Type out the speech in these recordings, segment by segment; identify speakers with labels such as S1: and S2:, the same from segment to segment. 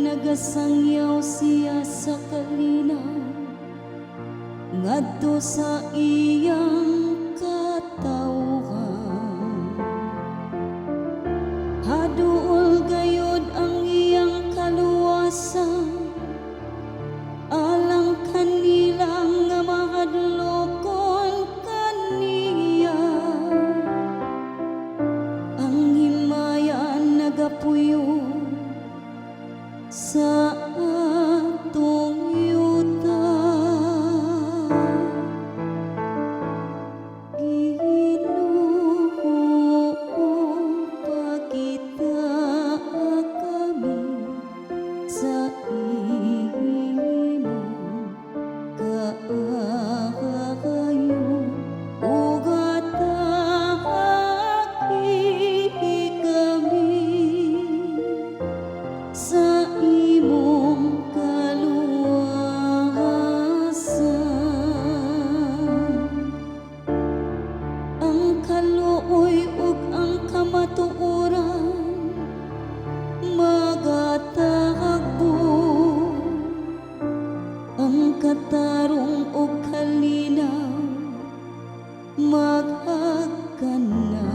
S1: Nagasangyaw siya sa kalinaw ngadto sa iyang katawhan. Haduol gayud ang iyang kaluwasan alang kanila nga mahadlokon kaniya. Ang himayan nagapuyo sa atong yuta. Ginoo, pakitaa kami sa imong kaayo, ug atahaki kami sa imong kaluwasan. Ang kaluoy ug ang kamatuoran magatagbo, ang katarong ug kalinaw maghagkanan.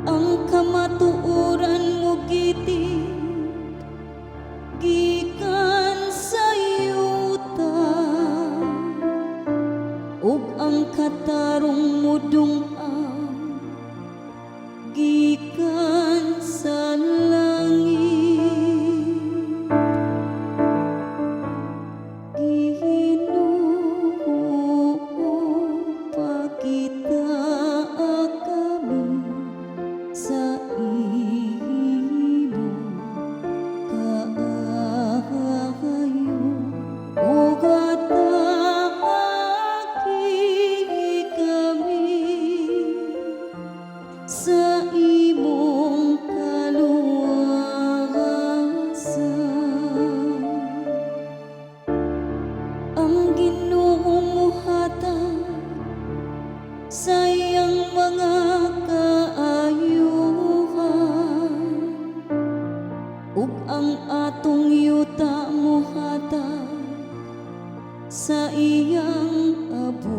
S1: Ang kamatuoran mo giti gikan sa yuta, ug ang katarong mo dungaw gikan sa langit. Ginoo, pakitaa kami sa imong kaayo, ug atahaki kami sa imong kaluwasan. Ang Ginoo mohatag sa iyang mga kaayuhan, ug ang atong yuta mohatag sa iyang abuhay.